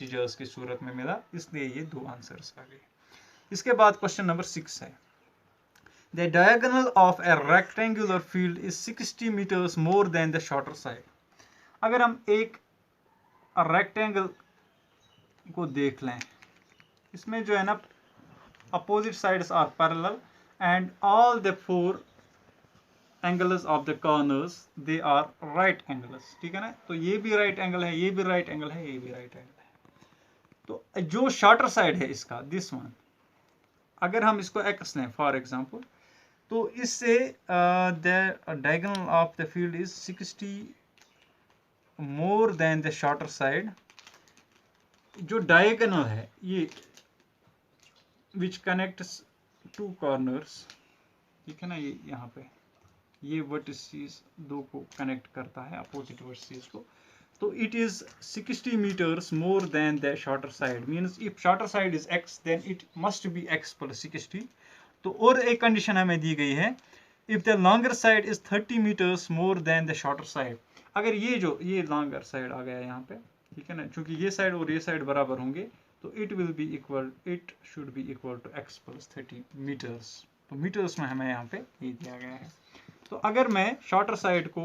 Integers की सूरत में मिला, इसलिए ये 2 आंसर्स आ गए। इसके बाद क्वेश्चन नंबर 6 है, the diagonal of a rectangular field is 60 metres more than the shorter side. अगर हम एक रेक्टेंगल को देख लें, इसमें जो है ना opposite sides are parallel and all the 4 angles of the corners they are right angles, ठीक है ना। तो ये भी राइट एंगल है, ये भी राइट एंगल है, ये भी राइट एंगल है। तो जो शॉर्टर साइड है इसका, दिस वन, अगर हम इसको x लें फॉर एग्जांपल, तो इससे the diagonal of the field is 60 more than the shorter side. जो डायगोनल है ये विच कनेक्ट्स 2 कॉर्नर्स, ठीक है ना, ये यहाँ पे ये वर्टिसेस 2 को कनेक्ट करता है, अपोजिट वर्टिसेस को। तो it is 60 meters more than the shorter side, means if shorter side is x then it must be x plus 60। तो और एक कंडीशन हमें दी गई है, if the longer side is 30 meters more than the shorter side। अगर ये longer side आ गया यहाँ पे, ठीक है ना, चूंकि ये साइड और ये साइड बराबर होंगे तो it should be equal to x plus 30 meters। तो मीटर्स में हमें यहाँ पे ये दिया गया है। तो अगर मैं शॉर्टर साइड को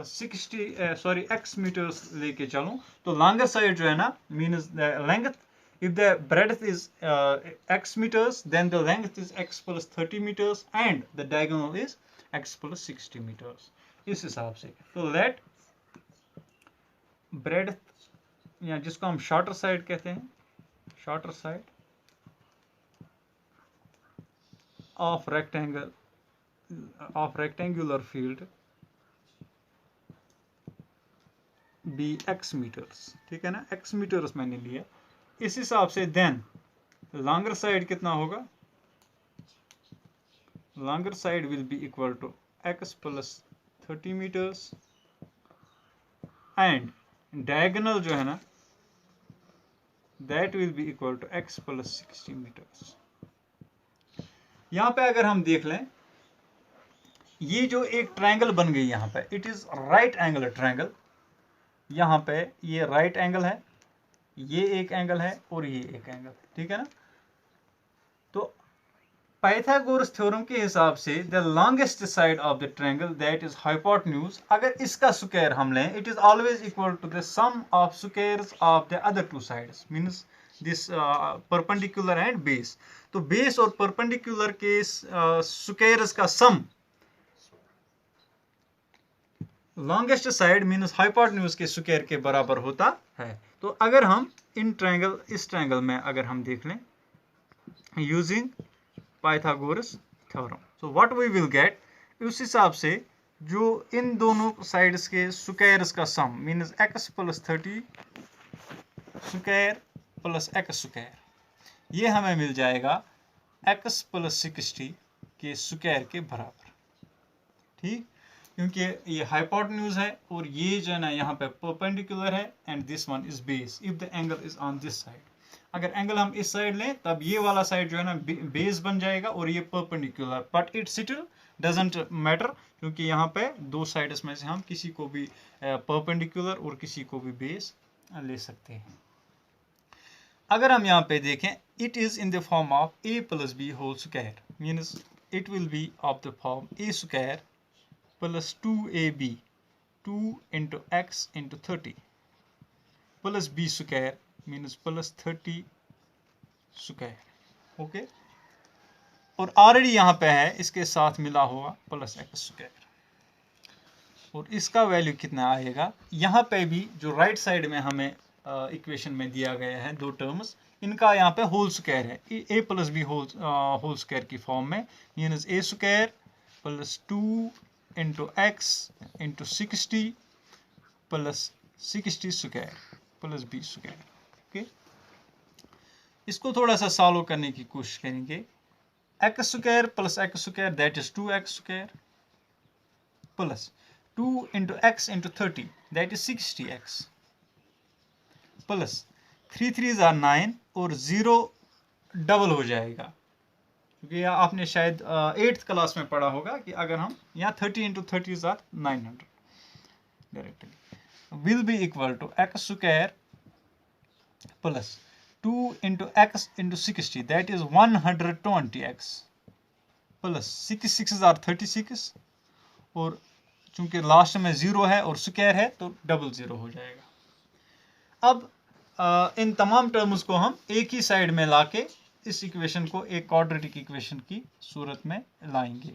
60 x मीटर्स लेके चलूं, तो लॉन्गर साइड जो है ना means length, if the breadth is x meters then the length is x plus 30 meters and the diagonal is x plus 60 meters। इस हिसाब से तो लेट breadth, या जिसको हम शॉर्टर साइड कहते हैं, shorter side of rectangular field be x metres, ठीक है ना, x मीटर्स मैंने लिया। इस हिसाब से देन लॉन्गर साइड कितना होगा, longer side will be equal to x plus 30 metres and diagonal जो है ना that will be equal to x plus 60 metres. यहां पे अगर हम देख लें, ये जो एक ट्रायंगल बन गई यहां पे, it is right angle triangle. यहाँ पे ये राइट एंगल है, ये एक एंगल है और ये एक एंगल, ठीक है ना। तो पाइथागोरस थ्योरम के हिसाब से the longest side of the triangle that is hypotenuse, अगर इसका स्क्वायर हम लें, it is always equal to the sum of squares of the other 2 sides, means this perpendicular and base. तो बेस और perpendicular के स्क्वायर्स का sum longest side means hypotenuse के square के बराबर होता है। तो अगर हम इस ट्रायंगल में अगर हम देख लें using Pythagoras theorem, so what we will get, उस हिसाब से जो इन दोनों साइड्स के स्क्वायर्स का sum means x plus 30 square plus x square, ये हमें मिल जाएगा x प्लस 60 के स्क्वायर के बराबर, ठीक, क्योंकि ये हाइपोटेन्यूज है और ये जो है ना यहाँ पे परपेंडिकुलर है and this one is base if the angle is on this side. अगर एंगल हम इस साइड लें तब ये वाला साइड जो है ना बेस बन जाएगा और ये perpendicular, but it still doesn't matter क्योंकि यहाँ पे 2 साइड्स में से हम किसी को भी परपेंडिकुलर और किसी को भी बेस ले सकते हैं। अगर हम यहाँ पे देखें, it is in the form of a plus b whole square, means it will be of the form a square plus 2ab 2 into x into 30 plus b square means plus 30 square, okay. और already यहाँ पे है इसके साथ मिला हुआ plus x square, और इसका वैल्यू कितना आएगा, यहाँ पे भी जो राइट साइड में हमें इक्वेशन में दिया गया है 2 टर्म्स, इनका यहाँ पे होल स्क्वायर है, a plus b whole square की फॉर्म में, means a square plus 2 into x into 60 plus 60 square plus b square, okay. इसको थोड़ा सा सॉल्व करने की कोशिश करेंगे, x square plus x square that is 2x square plus 2 into x into 30 that is 60x plus 3 3s are 9 और 0 double हो जाएगा, क्योंकि आपने शायद 8th क्लास में पढ़ा होगा कि अगर हम यहाँ 30 into 30 are 900 directly will be equal to x square plus 2 into x into 60 that is 120x plus 6 6 are 36 और चूंकि लास्ट में 0 है और स्क्वायर है तो डबल 0 हो जाएगा। अब इन तमाम टर्म्स को हम एक ही साइड में लाके इस इक्वेशन को एक क्वाड्रेटिक इक्वेशन की सूरत में लाएंगे।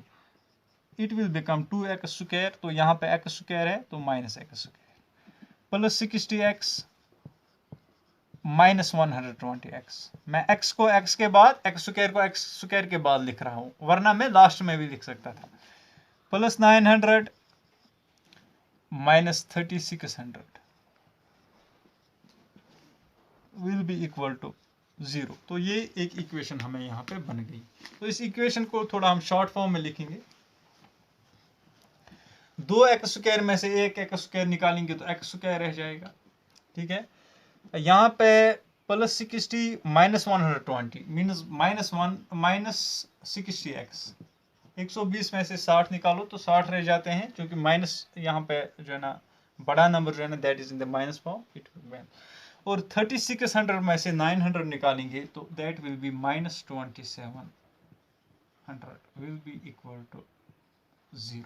It will become 2x square, तो यहाँ पे x स्क्वायर है तो minus x square plus 60x minus 120x। मैं x को x के बाद x स्क्वायर को x स्क्वायर के बाद लिख रहा हूँ, वरना मैं लास्ट में भी लिख सकता था। Plus 900 minus 3600 will be equal to 0। तो ये एक इक्वेशन हमें यहाँ पे बन गई। तो इस इक्वेशन को थोड़ा हम शॉर्ट फॉर्म में लिखेंगे। 2x स्क्वायर में से एक x स्क्वायर निकालेंगे तो x स्क्वायर रह जाएगा, ठीक है। यहाँ पे plus 60 minus 120 means minus 60x। 120 में से 60 निकालो तो 60 रह जाते हैं, क्योंकि माइनस यहाँ पे जो है ना बड़ा नंबर जो है ना that is in the minus form, it will. और 3600 में से 900 निकालेंगे तो that will be minus 2700 will be equal to 0।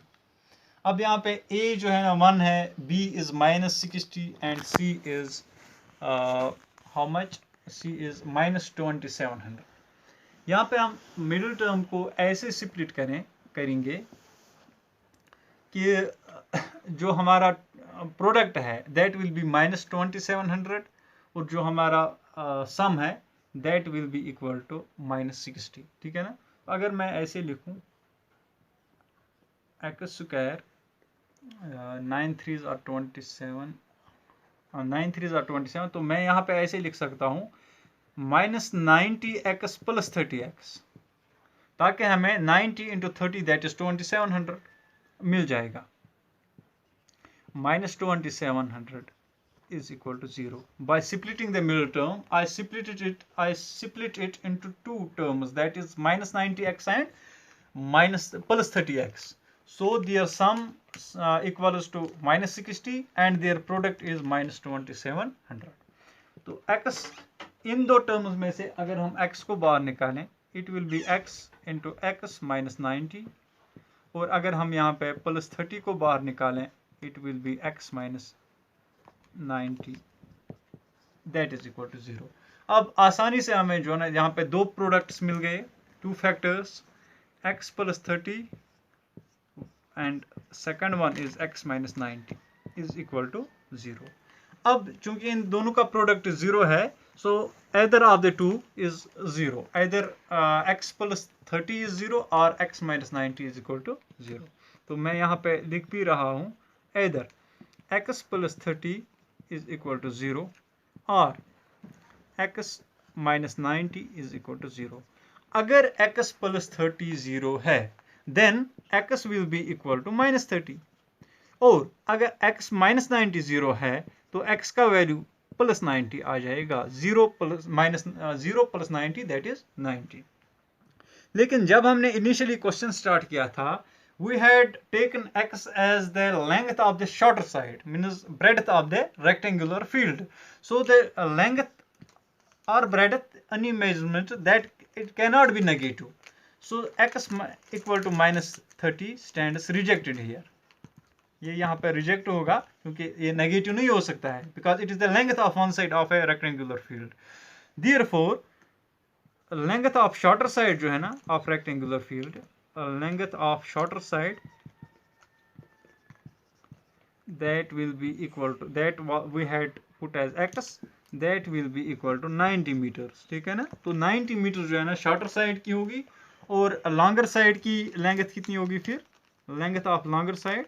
अब यहाँ पे a जो है ना 1 है, b is minus 60 and c is how much, c is minus 2700। यहाँ पे हम मिडिल टर्म को ऐसे स्प्लिट करेंगे कि जो हमारा प्रोडक्ट है दैट विल बी माइनस 2700 और जो हमारा सम है that will be equal to minus 60, ठीक है ना। अगर मैं ऐसे लिखूं x square 9 3s are 27 9 3s are 27, तो मैं यहाँ पे ऐसे लिख सकता हूँ माइनस 90x प्लस 30x, ताकि हमें 90 इंटू 30 दैट इज 2700 मिल जाएगा। Minus 2700 is equal to 0. By splitting the middle term, I split it into two terms, that is minus 90x and plus 30x. So their sum equals to minus 60 and their product is minus 2700. तो x इन दो terms में से अगर हम x को बाहर निकालें it will be x into x minus 90, और अगर हम यहाँ पे प्लस 30 को बाहर निकालें it will be x minus 90 that is equal to 0। अब आसानी से हमें जो है यहाँ पे दो प्रोडक्ट्स मिल गए, two factors x plus 30 and second one is x minus 90 is equal to 0। अब चूंकि इन दोनों का प्रोडक्ट 0 है, so either of the two is 0, either x plus 30 is 0 or x minus 90 is equal to 0। तो मैं यहाँ पे लिख भी रहा हूँ either x plus 30 is equal to 0 or x minus 90 is equal to 0। अगर x plus 30 0 है then x will be equal to minus 30, और अगर x minus 90 0 है तो x का वैल्यू प्लस 90 आ जाएगा। 0 प्लस 90 दैट इज 90। लेकिन जब हमने इनिशियली क्वेश्चन स्टार्ट किया था we had taken x as the length of the shorter side, means breadth of the rectangular field. So the length or breadth any measurement that it cannot be negative, so x equal to minus 30 stands rejected here। ये यहाँ पे reject होगा क्योंकि ये negative नहीं हो सकता है, because it is the length of one side of a rectangular field. Therefore length of shorter side जो है ना of rectangular field, length of shorter side that will be equal to that we had put as x, that will be equal to 90 meters, ठीक है ना। तो 90 metre जो है ना शॉर्टर साइड की होगी, और लॉन्गर साइड की लेंथ कितनी होगी फिर, length of longer side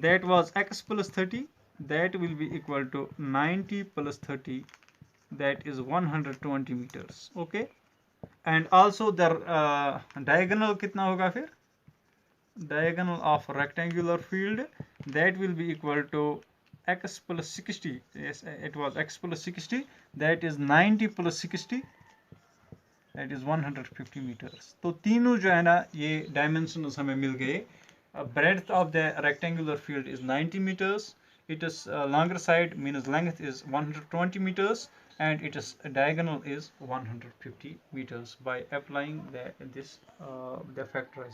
that was x plus 30 that will be equal to 90 plus 30 that is 120 meters, okay। and also the diagonal कितना होगा फिर, diagonal of rectangular field that will be equal to x plus 60, yes it was x plus 60 that is 90 plus 60 that is 150 meters। तो तीनों जो है ना ये dimensions हमें मिल गए। breadth of the rectangular field is 90 meters it is longer side means length is 120 meters and it is diagonal is 150 meters by applying the factorization.